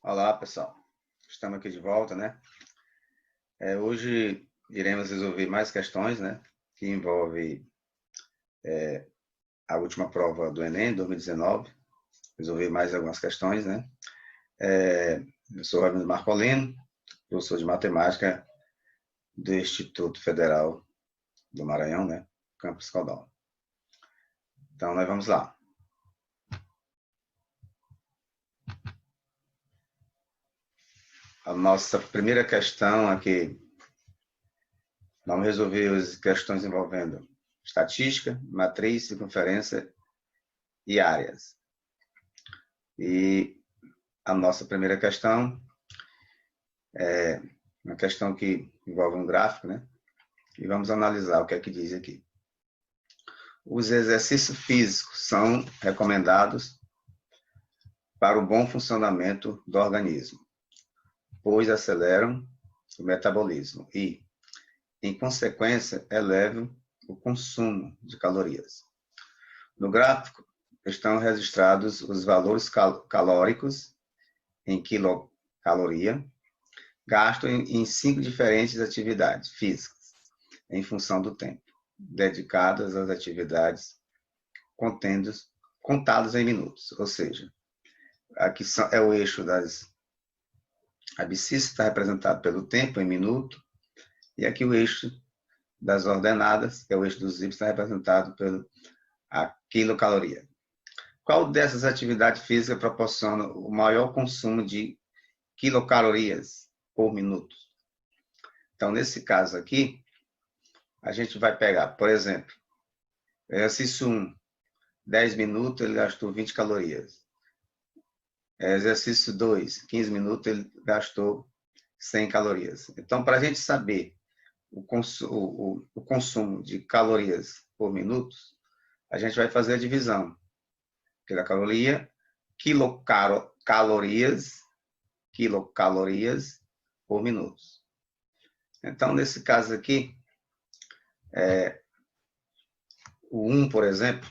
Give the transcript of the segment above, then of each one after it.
Olá, pessoal. Estamos aqui de volta, né? Hoje iremos resolver mais questões, né? Que envolve a última prova do Enem, 2019. Resolver mais algumas questões, né? Eu sou o Ravino Marcolino, professor de matemática do Instituto Federal do Maranhão, né? Campus Codó. Então, nós vamos lá. A nossa primeira questão aqui, vamos resolver as questões envolvendo estatística, matriz, circunferência e áreas. E a nossa primeira questão é uma questão que envolve um gráfico, né? E vamos analisar o que é que diz aqui. Os exercícios físicos são recomendados para o bom funcionamento do organismo, pois aceleram o metabolismo e, em consequência, elevam o consumo de calorias. No gráfico estão registrados os valores calóricos em quilocaloria gasto em 5 diferentes atividades físicas, em função do tempo, dedicadas às atividades contados em minutos. Ou seja, aqui é o eixo das abscissas, está representado pelo tempo em minuto, e aqui o eixo das ordenadas, que é o eixo dos y, está representado pela quilocaloria. Qual dessas atividades físicas proporciona o maior consumo de quilocalorias por minuto? Então, nesse caso aqui, a gente vai pegar, por exemplo, exercício 1, 10 minutos, ele gastou 20 calorias. Exercício 2, 15 minutos, ele gastou 100 calorias. Então, para a gente saber o consumo de calorias por minuto, a gente vai fazer a divisão. Quilocaloria, quilocalorias por minuto. Então, nesse caso aqui, o 1, por exemplo,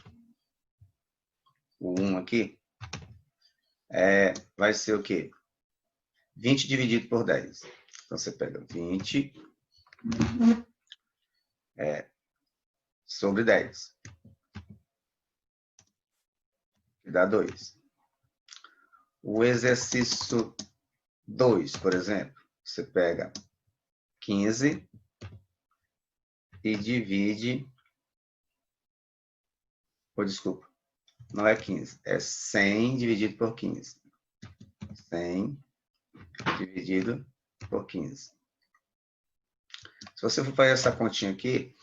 o 1 aqui, vai ser o quê? 20 dividido por 10. Então, você pega 20 sobre 10. Que dá 2. O exercício 2, por exemplo, você pega 15 e divide... desculpa, não é 15, é 100 dividido por 15. 100 dividido por 15. Se você for fazer essa continha aqui,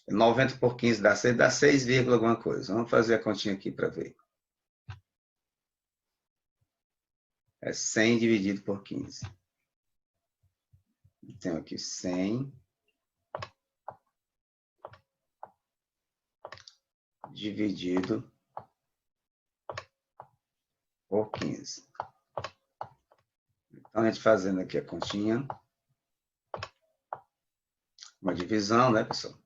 90 por 15 dá 6, alguma coisa. Vamos fazer a continha aqui para ver. É 100 dividido por 15. Tenho aqui 100 dividido por 15. Então, a gente fazendo aqui a continha. Uma divisão, né, pessoal?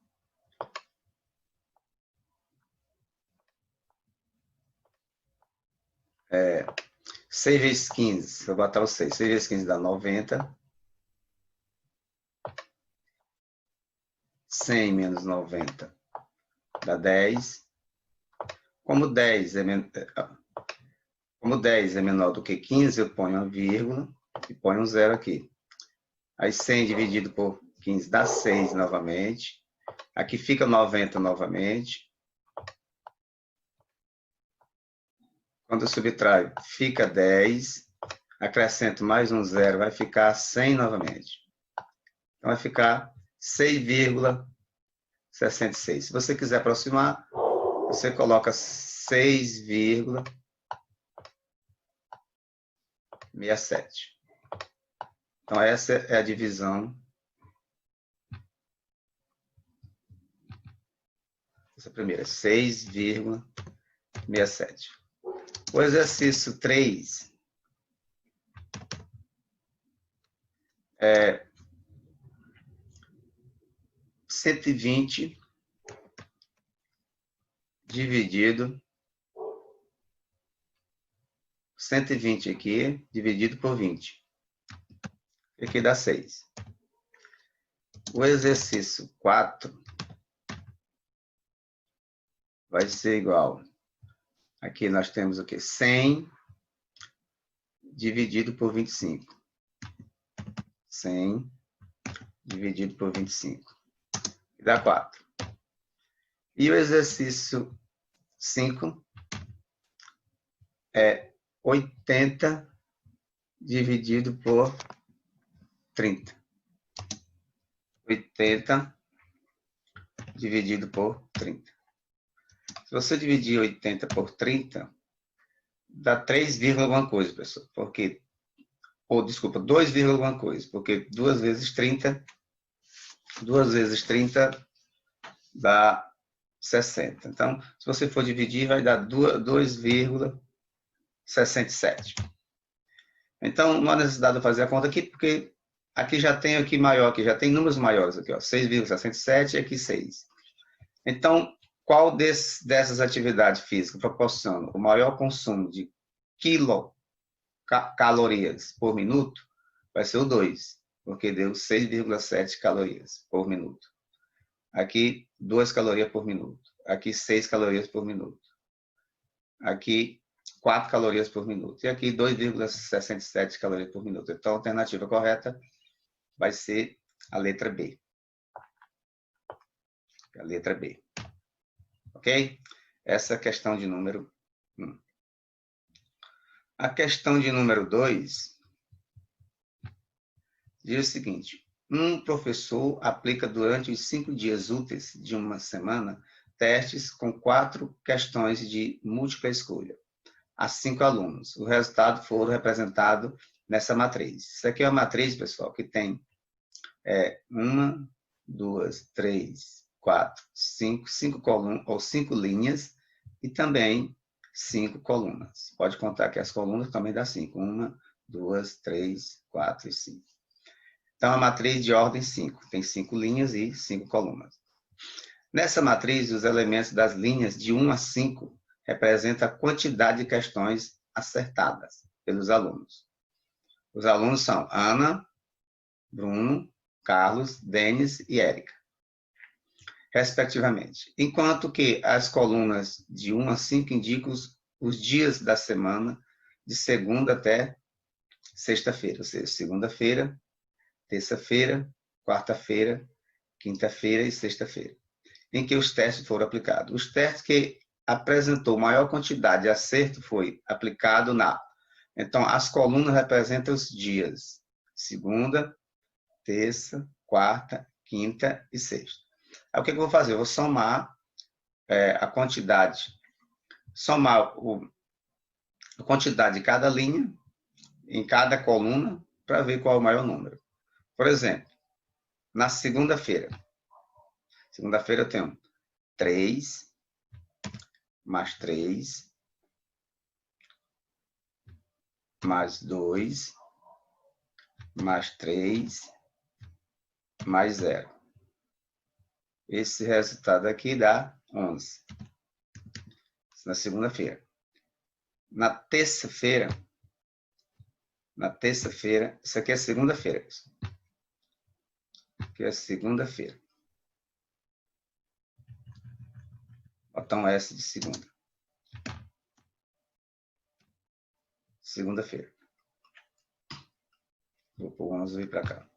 É, 6 vezes 15, vou botar o 6. 6 vezes 15 dá 90. 100 menos 90 dá 10. Como 10 é menor do que 15, eu ponho uma vírgula e ponho um zero aqui. Aí 100 dividido por 15 dá 6 novamente. Aqui fica 90 novamente. Quando eu subtraio, fica 10. Acrescento mais um zero, vai ficar 100 novamente. Então, vai ficar 6,66. Se você quiser aproximar, você coloca 6,67. Então, essa é a divisão. Essa primeira, 6,67. O exercício 3 é 120 dividido 120 aqui, dividido por 20. Aqui dá 6. O exercício 4 vai ser igual. Aqui nós temos o quê? 100 dividido por 25. 100 dividido por 25. Dá 4. E o exercício 5 é 80 dividido por 30. 80 dividido por 30. Se você dividir 80 por 30, dá 3, alguma coisa, pessoal. Porque, ou desculpa, 2, alguma coisa. Porque 2 vezes 30 dá 60. Então, se você for dividir, vai dar 2,67. Então, não há necessidade de fazer a conta aqui, porque aqui já tem aqui maior, aqui já tem números maiores aqui, ó, 6,67 e aqui 6. Então, qual dessas atividades físicas proporciona o maior consumo de quilocalorias por minuto? Vai ser o 2, porque deu 6,7 calorias por minuto. Aqui, 2 calorias por minuto. Aqui, 6 calorias por minuto. Aqui, 4 calorias por minuto. E aqui, 2,67 calorias por minuto. Então, a alternativa correta vai ser a letra B. A letra B. Ok? Essa é a questão de número 1. A questão de número 2 diz o seguinte: um professor aplica durante os 5 dias úteis de uma semana testes com 4 questões de múltipla escolha a 5 alunos. O resultado foi representado nessa matriz. Isso aqui é uma matriz, pessoal, que tem 1, 2, 3, 4, 5 colunas ou 5 linhas e também 5 colunas. Pode contar que as colunas também dá 5. 1, 2, 3, 4 e 5. Então, a matriz de ordem 5. Tem 5 linhas e 5 colunas. Nessa matriz, os elementos das linhas de 1 a 5 representam a quantidade de questões acertadas pelos alunos. Os alunos são Ana, Bruno, Carlos, Denis e Érica, respectivamente. Enquanto que as colunas de 1 a 5 indicam os dias da semana, de segunda até sexta-feira, ou seja, segunda-feira, terça-feira, quarta-feira, quinta-feira e sexta-feira, em que os testes foram aplicados. Os testes que apresentou maior quantidade de acerto foi aplicado na... Então, as colunas representam os dias: segunda, terça, quarta, quinta e sexta. Aí, o que eu vou fazer? Eu vou somar a quantidade, a quantidade de cada linha em cada coluna para ver qual é o maior número. Por exemplo, na segunda-feira. Segunda-feira eu tenho 3, mais 3, mais 2, mais 3, mais 0. Esse resultado aqui dá 11. Na segunda-feira. Na terça-feira, isso aqui é segunda-feira. Aqui é segunda-feira. Botão S de segunda. Segunda-feira. Vou pôr 11 e vir para cá.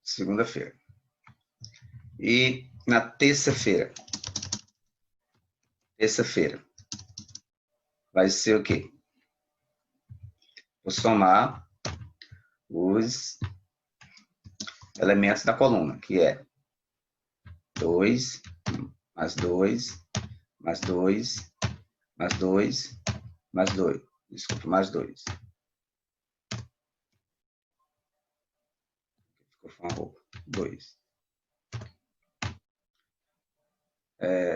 Segunda-feira. E na terça-feira. Terça-feira. Vai ser o quê? Vou somar os elementos da coluna, que é 2, mais 2, mais 2, mais 2, mais 2. Desculpa, mais 2. Ficou com a roupa. 2.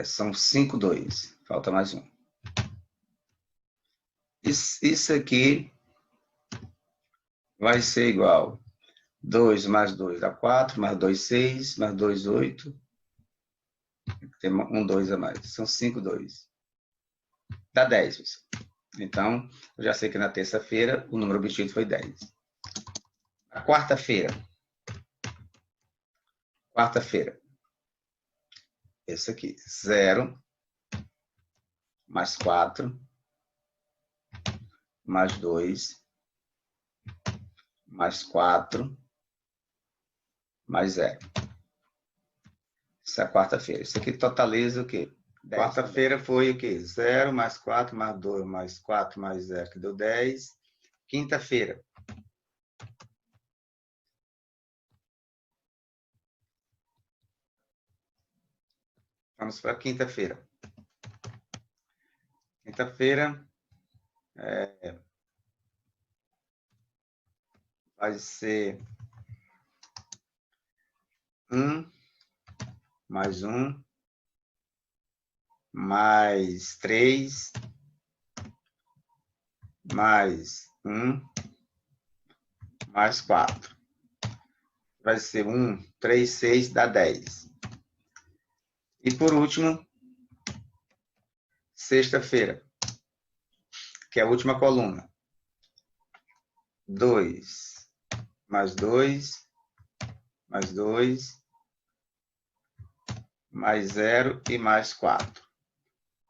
São 5, 2. Falta mais um. Isso aqui vai ser igual 2 mais 2 dá 4, mais 2, 6, mais 2, 8. Tem um 2 a mais. São 5, 2. Dá 10, pessoal. Então, eu já sei que na terça-feira o número obtido foi 10. Na quarta-feira. Esse aqui. 0 mais 4 mais 2 mais 4 mais 0. Isso é a quarta-feira. Isso aqui totaliza o quê? Quarta-feira foi o quê? 0 mais 4 mais 2 mais 4 mais 0, que deu 10. Quinta-feira. Vamos para quinta-feira. Quinta-feira vai ser 1 mais 1 mais 3 mais 1 mais 4. Vai ser 1, 3, 6, dá 10. E por último, sexta-feira, que é a última coluna. 2 mais 2 mais 2 mais 0 e mais 4.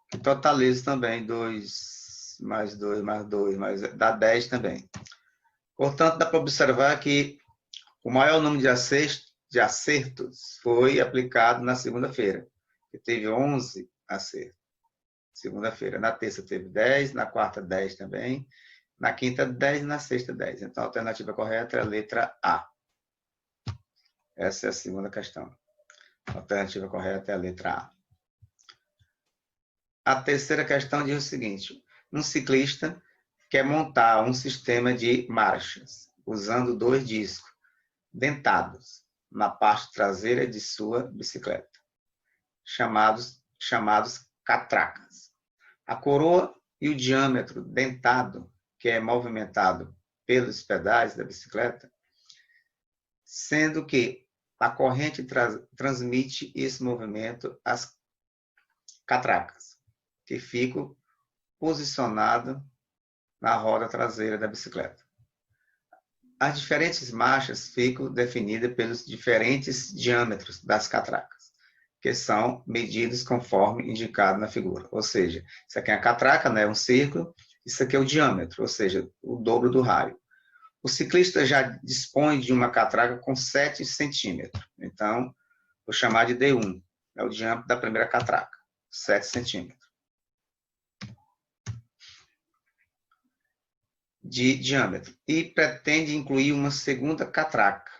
Que totaliza também 2 mais 2 mais 2, dá 10 também. Portanto, dá para observar que o maior número de acertos foi aplicado na segunda-feira, que teve 11 acertos. Segunda-feira. Na terça teve 10, na quarta 10 também, na quinta 10 e na sexta 10. Então, a alternativa correta é a letra A. Essa é a segunda questão. A alternativa correta é a letra A. A terceira questão diz o seguinte: um ciclista quer montar um sistema de marchas usando 2 discos dentados na parte traseira de sua bicicleta, chamados catracas. A coroa e o diâmetro dentado, que é movimentado pelos pedais da bicicleta, sendo que a corrente transmite esse movimento às catracas, que ficam posicionadas na roda traseira da bicicleta. As diferentes marchas ficam definidas pelos diferentes diâmetros das catracas, que são medidos conforme indicado na figura. Ou seja, isso aqui é a catraca, né, um círculo, isso aqui é o diâmetro, ou seja, o dobro do raio. O ciclista já dispõe de uma catraca com 7 centímetros. Então, vou chamar de D1, é o diâmetro da primeira catraca, 7 centímetros. De diâmetro, e pretende incluir uma segunda catraca,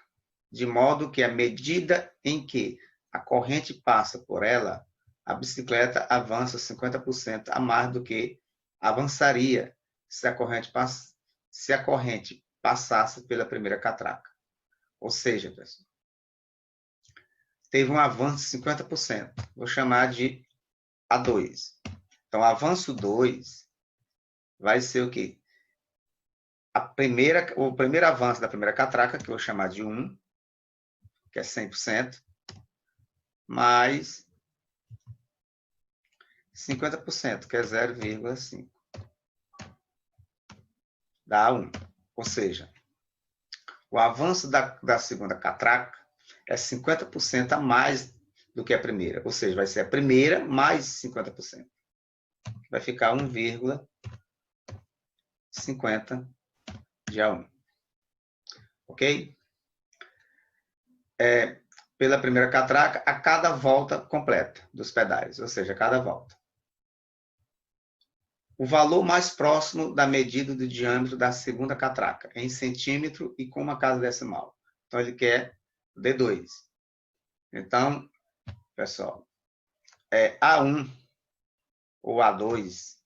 de modo que à medida em que a corrente passa por ela, a bicicleta avança 50% a mais do que avançaria se a corrente passasse pela primeira catraca. Ou seja, pessoal, teve um avanço de 50%. Vou chamar de A2. Então, avanço 2 vai ser o quê? O primeiro avanço da primeira catraca, que eu vou chamar de 1, que é 100%, mais 50%, que é 0,5. Dá 1. Ou seja, o avanço da segunda catraca é 50% a mais do que a primeira. Ou seja, vai ser a primeira mais 50%. Vai ficar 1,50 de A1. Ok? Pela primeira catraca, a cada volta completa dos pedais, ou seja, a cada volta. O valor mais próximo da medida do diâmetro da segunda catraca, em centímetro e com uma casa decimal. Então, ele quer D2. Então, pessoal, A1 ou A2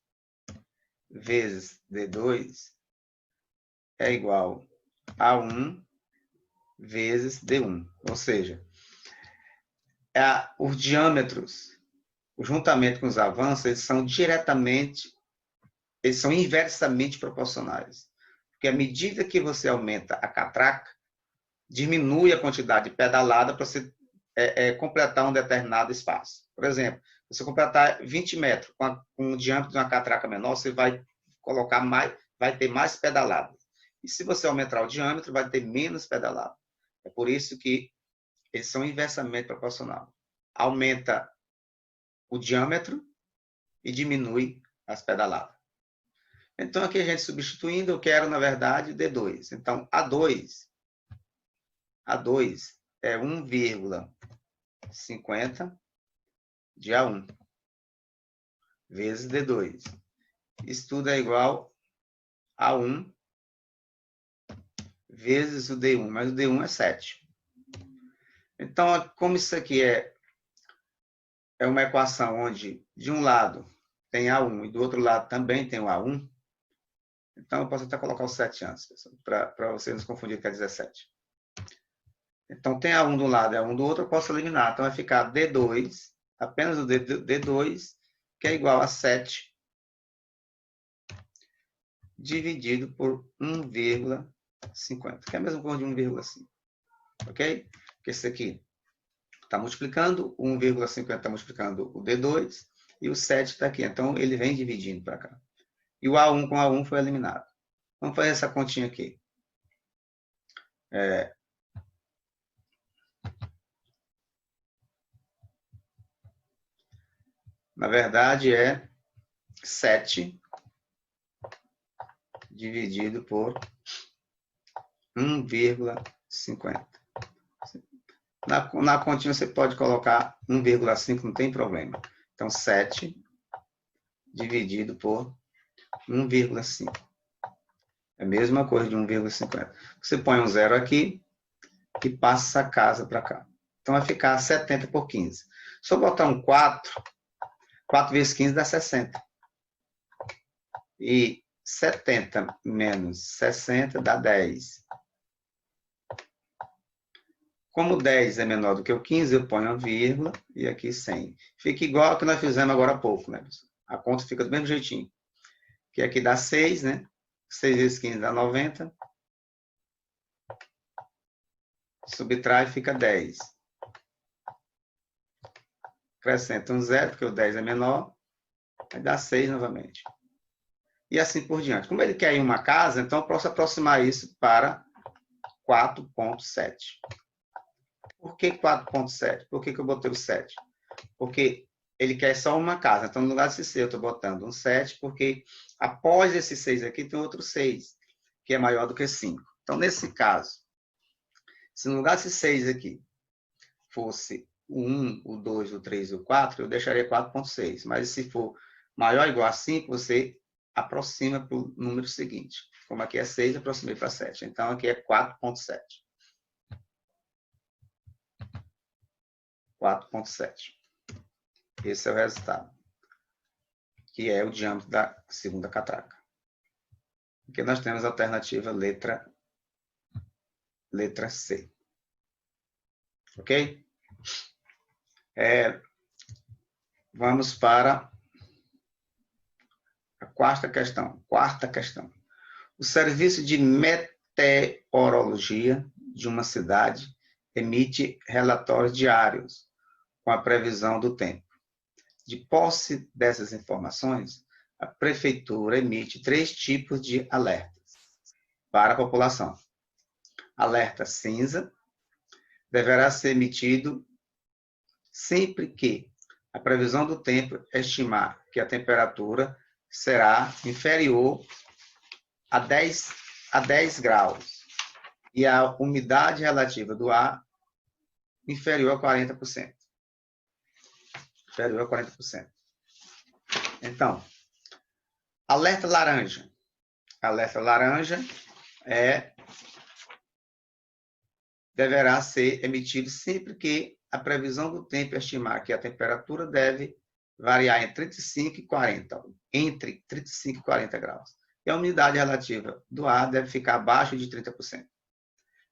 vezes D2 é igual a 1 vezes D1. Ou seja, os diâmetros, juntamente com os avanços, eles são inversamente proporcionais. Porque à medida que você aumenta a catraca, diminui a quantidade pedalada para você completar um determinado espaço. Por exemplo, se você completar 20 metros com o diâmetro de uma catraca menor, você vai colocar mais, vai ter mais pedalada. E se você aumentar o diâmetro, vai ter menos pedalada. É por isso que eles são inversamente proporcionais. Aumenta o diâmetro e diminui as pedaladas. Então, aqui a gente substituindo, eu quero, na verdade, D2. Então, A2 é 1,50 de A1 vezes D2. Isso tudo é igual a 1 vezes o D1, mas o D1 é 7. Então, como isso aqui é uma equação onde, de um lado, tem A1 e do outro lado também tem o A1, então eu posso até colocar o 7 antes, para vocês não se confundirem com a 17. Então, tem A1 de um lado e A1 do outro, eu posso eliminar. Então, vai ficar D2, apenas o D2, que é igual a 7, dividido por 1,50, que é a mesma coisa de 1,5. Ok? Porque esse aqui está multiplicando, 1,50 está multiplicando o D2, e o 7 está aqui. Então, ele vem dividindo para cá. E o A1 com A1 foi eliminado. Vamos fazer essa continha aqui. Na verdade, é 7 dividido por 1,50. Na continha você pode colocar 1,5, não tem problema. Então, 7 dividido por 1,5. É a mesma coisa de 1,50. Você põe um zero aqui e passa a casa para cá. Então, vai ficar 70 por 15. Se eu botar um 4, 4 vezes 15 dá 60. E 70 menos 60 dá 10. Como 10 é menor do que o 15, eu ponho uma vírgula e aqui 100. Fica igual ao que nós fizemos agora há pouco, né, pessoal? A conta fica do mesmo jeitinho. Que aqui dá 6, né? 6 vezes 15 dá 90. Subtrai, fica 10. Acrescenta um zero, porque o 10 é menor. Vai dar 6 novamente. E assim por diante. Como ele quer ir em uma casa, então eu posso aproximar isso para 4,7. Por que 4,7? Por que eu botei o 7? Porque ele quer só uma casa. Então, no lugar desse 6, eu estou botando um 7, porque após esse 6 aqui, tem outro 6, que é maior do que 5. Então, nesse caso, se no lugar desse 6 aqui fosse o 1, o 2, o 3 e o 4, eu deixaria 4,6. Mas se for maior ou igual a 5, você aproxima para o número seguinte. Como aqui é 6, eu aproximei para 7. Então, aqui é 4,7. 4,7. Esse é o resultado, que é o diâmetro da segunda catraca. Aqui nós temos a alternativa letra C. Ok? Vamos para a quarta questão. O serviço de meteorologia de uma cidade emite relatórios diários com a previsão do tempo. De posse dessas informações, a prefeitura emite 3 tipos de alertas para a população. Alerta cinza deverá ser emitido sempre que a previsão do tempo estimar que a temperatura será inferior a 10 graus e a umidade relativa do ar inferior a 40%. Inferior a 40%. Então, alerta laranja. Alerta laranja deverá ser emitido sempre que a previsão do tempo estimar que a temperatura deve variar entre 35 e 40, entre 35 e 40 graus. E a umidade relativa do ar deve ficar abaixo de 30%.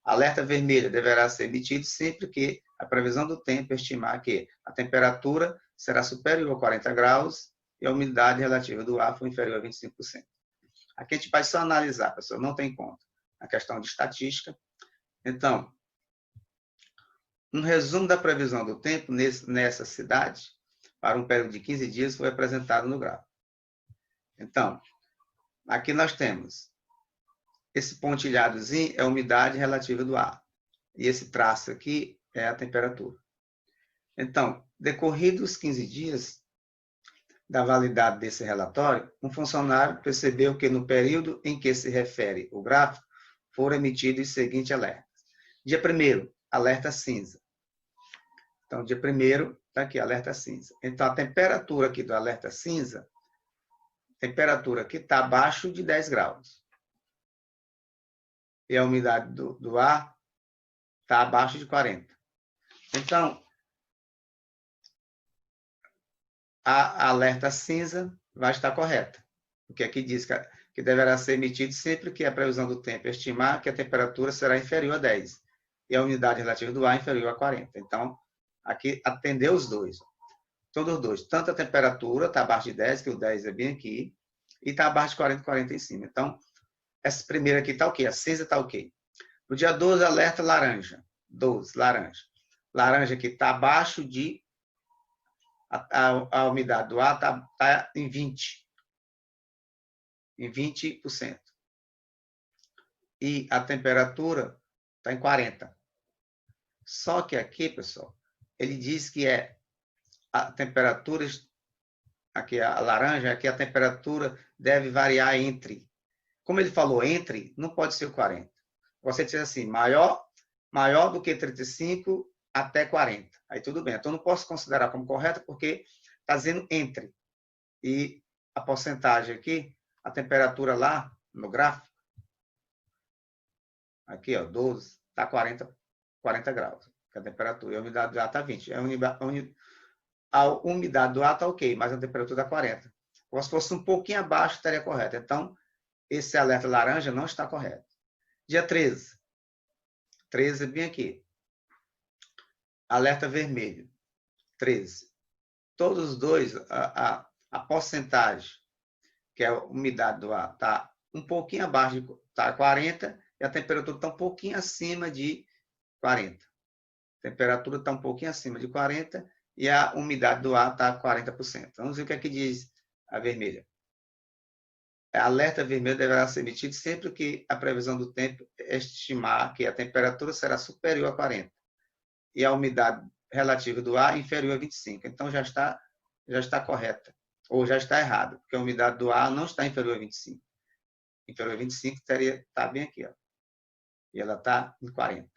Alerta vermelha deverá ser emitido sempre que a previsão do tempo estimar que a temperatura será superior a 40 graus e a umidade relativa do ar for inferior a 25%. Aqui a gente vai só analisar, pessoal, não tem conta. A questão de estatística. Então, um resumo da previsão do tempo nessa cidade, para um período de 15 dias, foi apresentado no gráfico. Então, aqui nós temos esse pontilhadozinho é a umidade relativa do ar. E esse traço aqui é a temperatura. Então, decorridos os 15 dias da validade desse relatório, um funcionário percebeu que no período em que se refere o gráfico, foram emitidos os seguintes alertas. Dia 1º, alerta cinza. Então, dia 1º, está aqui, alerta cinza. Então, a temperatura aqui do alerta cinza, temperatura aqui está abaixo de 10 graus. E a umidade do ar está abaixo de 40. Então, a alerta cinza vai estar correta. Porque aqui diz que deverá ser emitido sempre que a previsão do tempo estimar que a temperatura será inferior a 10 e a umidade relativa do ar inferior a 40. Então, aqui atendeu os dois. Todos os dois. Tanto a temperatura está abaixo de 10, que o 10 é bem aqui, e está abaixo de 40, 40 em cima. Então, essa primeira aqui está ok, a cinza está ok. No dia 12, alerta laranja. 12, laranja. Laranja aqui está abaixo de... A umidade do ar está em 20. Em 20%. E a temperatura está em 40. Só que aqui, pessoal, ele diz que a temperatura, aqui a laranja, aqui a temperatura deve variar entre. Como ele falou entre, não pode ser o 40. Você diz assim, maior do que 35 até 40. Aí tudo bem. Então, não posso considerar como correta porque está dizendo entre. E a porcentagem aqui, a temperatura lá no gráfico, aqui, ó, 12, está 40 graus. A temperatura. E a umidade do ar está 20. A umidade do ar está ok, mas a temperatura está 40. Ou se fosse um pouquinho abaixo, estaria correto. Então, esse alerta laranja não está correto. Dia 13. 13, bem aqui. Alerta vermelho. 13. Todos os dois, a porcentagem, que é a umidade do ar, está um pouquinho abaixo, está 40, e a temperatura está um pouquinho acima de 40. A temperatura está um pouquinho acima de 40 e a umidade do ar está 40%. Vamos ver o que é que diz a vermelha. Alerta vermelho deverá ser emitido sempre que a previsão do tempo estimar que a temperatura será superior a 40 e a umidade relativa do ar inferior a 25. Então, já está correta, ou já está errado, porque a umidade do ar não está inferior a 25. Inferior a 25 está bem aqui, ó, e ela está em 40.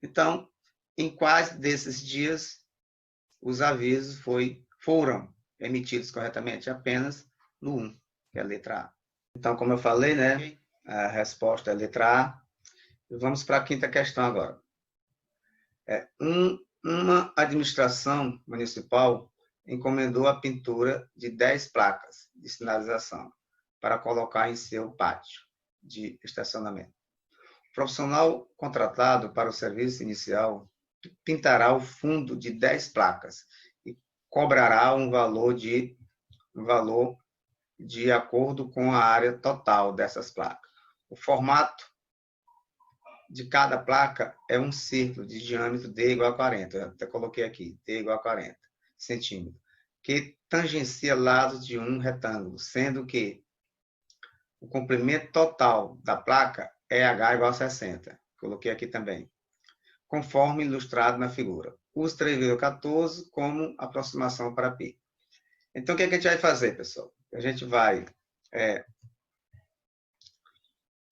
Então, em quais desses dias os avisos foram emitidos corretamente? Apenas no 1, que é a letra A. Então, como eu falei, né, a resposta é a letra A. Vamos para a quinta questão agora. Uma administração municipal encomendou a pintura de 10 placas de sinalização para colocar em seu pátio de estacionamento. O profissional contratado para o serviço inicial pintará o fundo de 10 placas e cobrará um valor de acordo com a área total dessas placas. O formato de cada placa é um círculo de diâmetro D igual a 40. Eu até coloquei aqui, D igual a 40 centímetros, que tangencia lados de um retângulo, sendo que o comprimento total da placa é H igual a 60. Coloquei aqui também. Conforme ilustrado na figura. Use 3,14 como aproximação para π. Então, o que a gente vai fazer, pessoal? A gente vai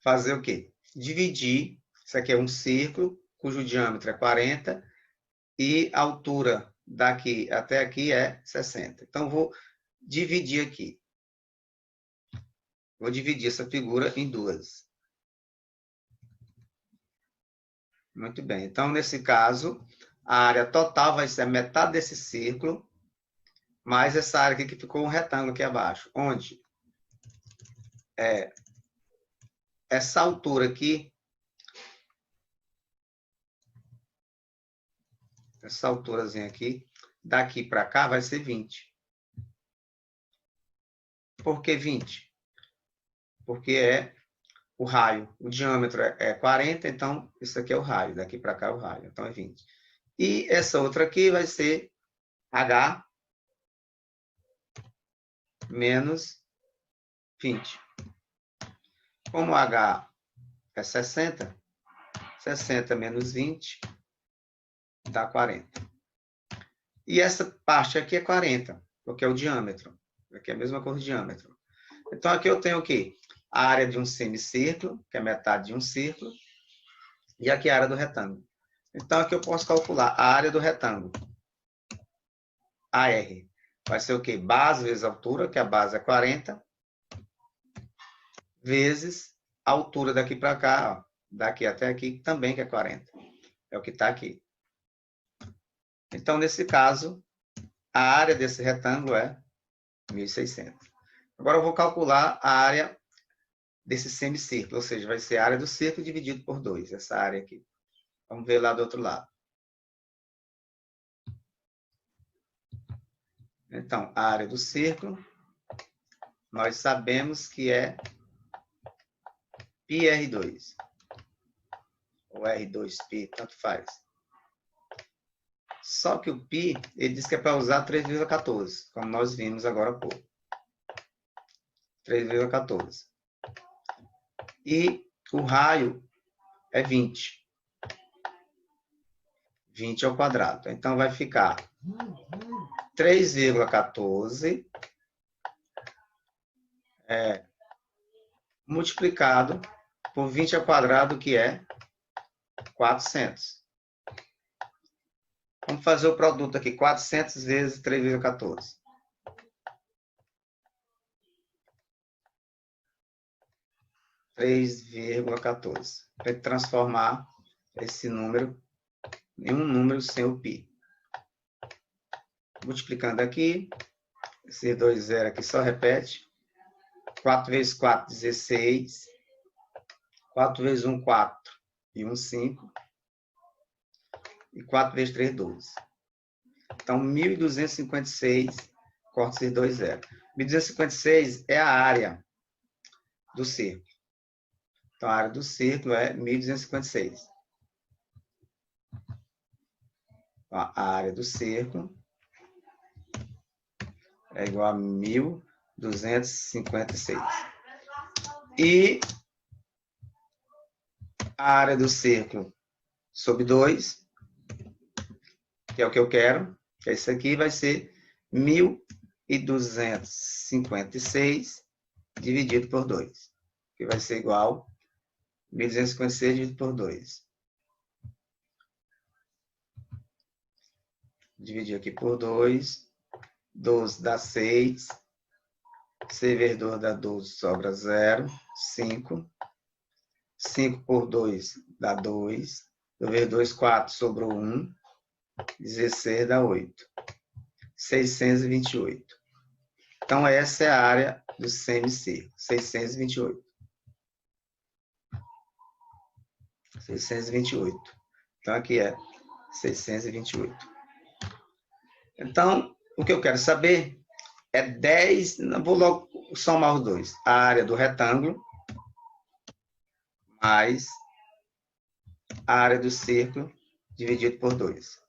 fazer o quê? Dividir. Isso aqui é um círculo, cujo diâmetro é 40 e a altura daqui até aqui é 60. Então, vou dividir aqui. Vou dividir essa figura em duas. Muito bem. Então, nesse caso, a área total vai ser a metade desse círculo, mais essa área aqui que ficou um retângulo aqui abaixo, onde essa altura aqui, essa alturazinha aqui, daqui para cá vai ser 20. Por que 20? Porque é o raio. O diâmetro é 40, então isso aqui é o raio. Daqui para cá é o raio, então é 20. E essa outra aqui vai ser H menos 20. Como H é 60, 60 menos 20 dá 40. E essa parte aqui é 40, porque é o diâmetro. Aqui é a mesma cor do diâmetro. Então, aqui eu tenho o quê? A área de um semicírculo, que é metade de um círculo, e aqui a área do retângulo. Então, aqui eu posso calcular a área do retângulo. AR vai ser o quê? Base vezes altura, que a base é 40, vezes a altura daqui para cá, ó, daqui até aqui, também que é 40. É o que está aqui. Então, nesse caso, a área desse retângulo é 1.600. Agora, eu vou calcular a área desse semicírculo, ou seja, vai ser a área do círculo dividido por 2, essa área aqui. Vamos ver lá do outro lado. Então, a área do círculo, nós sabemos que é πr2, ou R2π, tanto faz. Só que o π, ele diz que é para usar 3,14, como nós vimos agora há pouco. 3,14. E o raio é 20. 20 ao quadrado. Então, vai ficar 3,14 multiplicado por 20 ao quadrado, que é 400. Vamos fazer o produto aqui, 400 vezes 3,14. 3,14. Para transformar esse número em um número sem o π. Multiplicando aqui, esse 2 zero aqui só repete. 4 vezes 4, 16. 4 vezes 1, 4. E 1, 5. E 4 vezes 3, 12. Então, 1.256, corta esses 2 zeros. 1.256 é a área do círculo. Então, a área do círculo é 1.256. A área do círculo é igual a 1.256. E a área do círculo sobre 2, que é o que eu quero, que é isso aqui, vai ser 1.256 dividido por 2, que vai ser igual a 1.256 dividido por 2. Dividir aqui por 2. 12 dá 6. 6 vezes 2 dá 12, sobra 0. 5. 5 por 2 dá 2. 2 vezes 2, 4, sobrou 1. 16 dá 8. 628. Então, essa é a área do semicírculo. 628. 628. Então, aqui é 628. Então, o que eu quero saber é 10, vou logo somar os dois. A área do retângulo mais a área do círculo dividido por 2.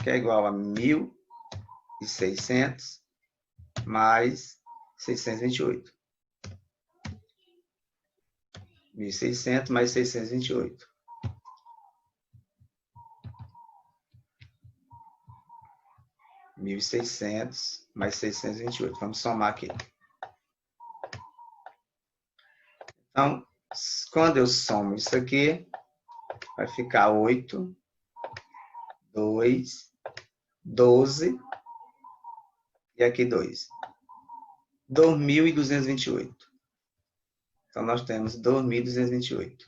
Que é igual a 1.600 mais 628. 1.600 mais 628. 1.600 mais 628. Vamos somar aqui. Então, quando eu somo isso aqui, vai ficar 8, 2, 12 e aqui 2. 2.228. Então, nós temos 2.228.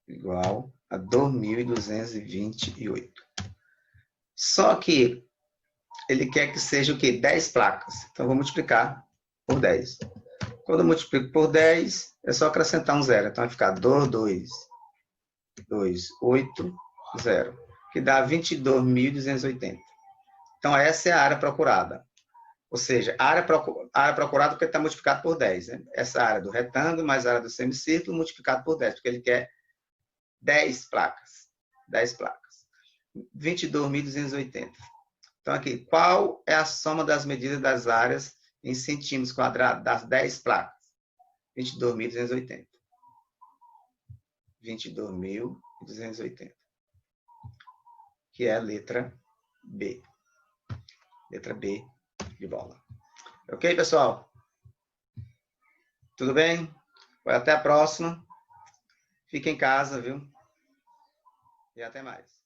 Igual a 2.228. Só que ele quer que seja o quê? 10 placas. Então, eu vou multiplicar por 10. Quando eu multiplico por 10, é só acrescentar um zero. Então, vai ficar 2, 8, 0. Que dá 22.280. Então, essa é a área procurada. Ou seja, a área procurada porque está multiplicado por 10. Né? Essa área do retângulo mais a área do semicírculo multiplicado por 10. Porque ele quer 10 placas. 10 placas. 22.280. Então, aqui, qual é a soma das medidas das áreas em centímetros quadrados das 10 placas. 22.280. 22.280. Que é a letra B. Letra B de bola. Ok, pessoal? Tudo bem? Até a próxima. Fique em casa, viu? E até mais.